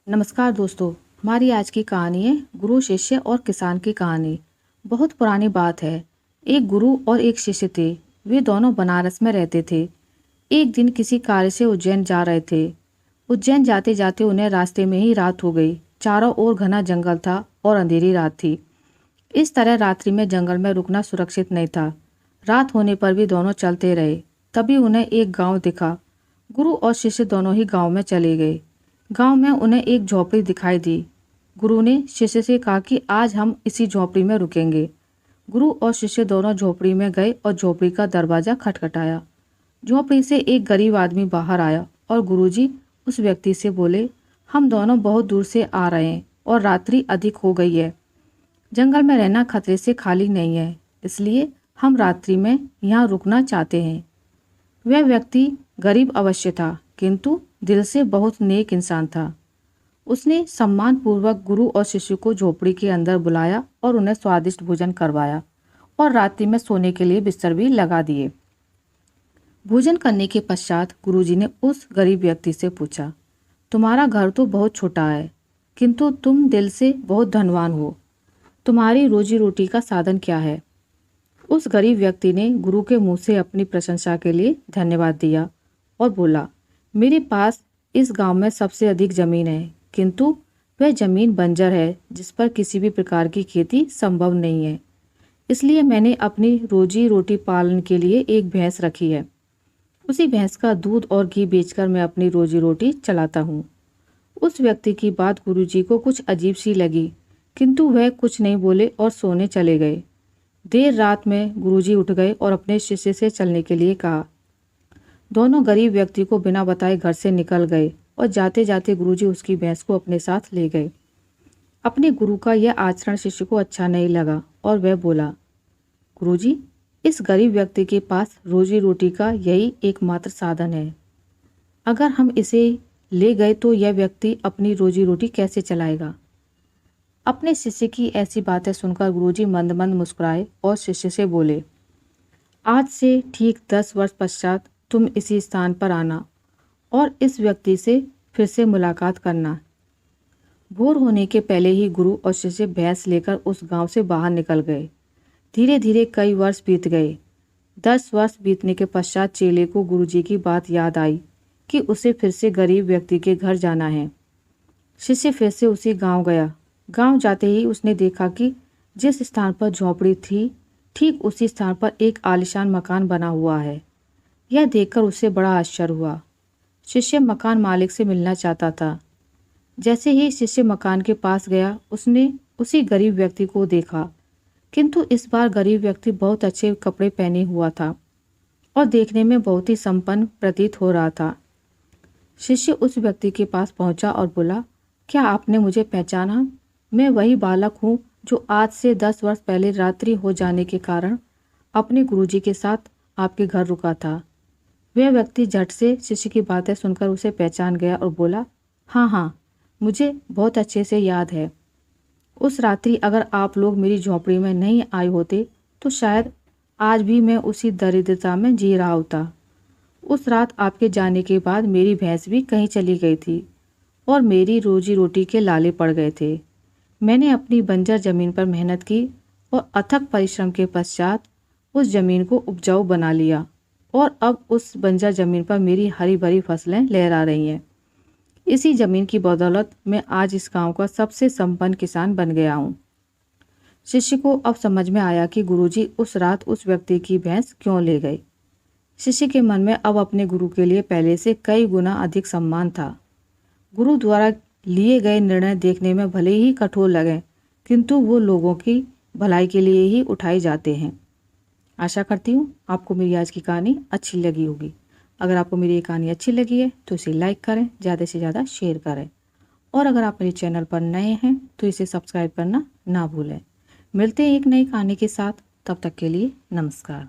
नमस्कार दोस्तों। हमारी आज की कहानी है गुरु शिष्य और किसान की कहानी। बहुत पुरानी बात है। एक गुरु और एक शिष्य थे। वे दोनों बनारस में रहते थे। एक दिन किसी कार्य से उज्जैन जा रहे थे। उज्जैन जाते जाते उन्हें रास्ते में ही रात हो गई। चारों ओर घना जंगल था और अंधेरी रात थी। इस तरह रात्रि में जंगल में रुकना सुरक्षित नहीं था। रात होने पर भी दोनों चलते रहे। तभी उन्हें एक गांव दिखा। गुरु और शिष्य दोनों ही गांव में चले गए। गांव में उन्हें एक झोपड़ी दिखाई दी। गुरु ने शिष्य से कहा कि आज हम इसी झोपड़ी में रुकेंगे। गुरु और शिष्य दोनों झोपड़ी में गए और झोपड़ी का दरवाजा खटखटाया। झोपड़ी से एक गरीब आदमी बाहर आया और गुरुजी उस व्यक्ति से बोले, हम दोनों बहुत दूर से आ रहे हैं और रात्रि अधिक हो गई है। जंगल में रहना खतरे से खाली नहीं है, इसलिए हम रात्रि में यहाँ रुकना चाहते हैं। वह व्यक्ति गरीब अवश्य था, किंतु दिल से बहुत नेक इंसान था। उसने सम्मानपूर्वक गुरु और शिष्य को झोपड़ी के अंदर बुलाया और उन्हें स्वादिष्ट भोजन करवाया और रात्रि में सोने के लिए बिस्तर भी लगा दिए। भोजन करने के पश्चात गुरुजी ने उस गरीब व्यक्ति से पूछा, तुम्हारा घर तो बहुत छोटा है, किंतु तुम दिल से बहुत धनवान हो। तुम्हारी रोजी रोटी का साधन क्या है? उस गरीब व्यक्ति ने गुरु के मुंह से अपनी प्रशंसा के लिए धन्यवाद दिया और बोला, मेरे पास इस गांव में सबसे अधिक जमीन है, किंतु वह जमीन बंजर है जिस पर किसी भी प्रकार की खेती संभव नहीं है। इसलिए मैंने अपनी रोजी रोटी पालन के लिए एक भैंस रखी है। उसी भैंस का दूध और घी बेचकर मैं अपनी रोजी रोटी चलाता हूँ। उस व्यक्ति की बात गुरुजी को कुछ अजीब सी लगी, किंतु वह कुछ नहीं बोले और सोने चले गए। देर रात में गुरुजी उठ गए और अपने शिष्य से चलने के लिए कहा। दोनों गरीब व्यक्ति को बिना बताए घर से निकल गए और जाते जाते गुरुजी उसकी भैंस को अपने साथ ले गए। अपने गुरु का यह आचरण शिष्य को अच्छा नहीं लगा और वह बोला, गुरुजी, इस गरीब व्यक्ति के पास रोजी रोटी का यही एकमात्र साधन है। अगर हम इसे ले गए तो यह व्यक्ति अपनी रोजी रोटी कैसे चलाएगा? अपने शिष्य की ऐसी बातें सुनकर गुरुजी मंद मंद मुस्कुराए और शिष्य से बोले, आज से ठीक 10 वर्ष पश्चात तुम इसी स्थान पर आना और इस व्यक्ति से फिर से मुलाकात करना। भोर होने के पहले ही गुरु और शिष्य भैंस लेकर उस गांव से बाहर निकल गए। धीरे धीरे कई वर्ष बीत गए। 10 वर्ष बीतने के पश्चात चेले को गुरुजी की बात याद आई कि उसे फिर से गरीब व्यक्ति के घर जाना है। शिष्य फिर से उसी गांव गया। गांव जाते ही उसने देखा कि जिस स्थान पर झोपड़ी थी, ठीक उसी स्थान पर एक आलीशान मकान बना हुआ है। यह देखकर उसे बड़ा आश्चर्य हुआ। शिष्य मकान मालिक से मिलना चाहता था। जैसे ही शिष्य मकान के पास गया, उसने उसी गरीब व्यक्ति को देखा, किंतु इस बार गरीब व्यक्ति बहुत अच्छे कपड़े पहने हुआ था और देखने में बहुत ही संपन्न प्रतीत हो रहा था। शिष्य उस व्यक्ति के पास पहुंचा और बोला, क्या आपने मुझे पहचाना? मैं वही बालक हूँ जो आज से 10 वर्ष पहले रात्रि हो जाने के कारण अपने गुरुजी के साथ आपके घर रुका था। वह व्यक्ति झट से शिष्य की बातें सुनकर उसे पहचान गया और बोला, हाँ हाँ, मुझे बहुत अच्छे से याद है। उस रात्रि अगर आप लोग मेरी झोपड़ी में नहीं आए होते तो शायद आज भी मैं उसी दरिद्रता में जी रहा होता। उस रात आपके जाने के बाद मेरी भैंस भी कहीं चली गई थी और मेरी रोजी रोटी के लाले पड़ गए थे। मैंने अपनी बंजर जमीन पर मेहनत की और अथक परिश्रम के पश्चात उस जमीन को उपजाऊ बना लिया और अब उस बंजर जमीन पर मेरी हरी भरी फसलें लहरा रही हैं। इसी जमीन की बदौलत मैं आज इस गांव का सबसे संपन्न किसान बन गया हूँ। शिष्य को अब समझ में आया कि गुरुजी उस रात उस व्यक्ति की भैंस क्यों ले गए। शिष्य के मन में अब अपने गुरु के लिए पहले से कई गुना अधिक सम्मान था। गुरु द्वारा लिए गए निर्णय देखने में भले ही कठोर लगे, किंतु वो लोगों की भलाई के लिए ही उठाए जाते हैं। आशा करती हूँ आपको मेरी आज की कहानी अच्छी लगी होगी। अगर आपको मेरी ये कहानी अच्छी लगी है तो इसे लाइक करें, ज़्यादा से ज़्यादा शेयर करें और अगर आप मेरे चैनल पर नए हैं तो इसे सब्सक्राइब करना ना भूलें। मिलते हैं एक नई कहानी के साथ, तब तक के लिए नमस्कार।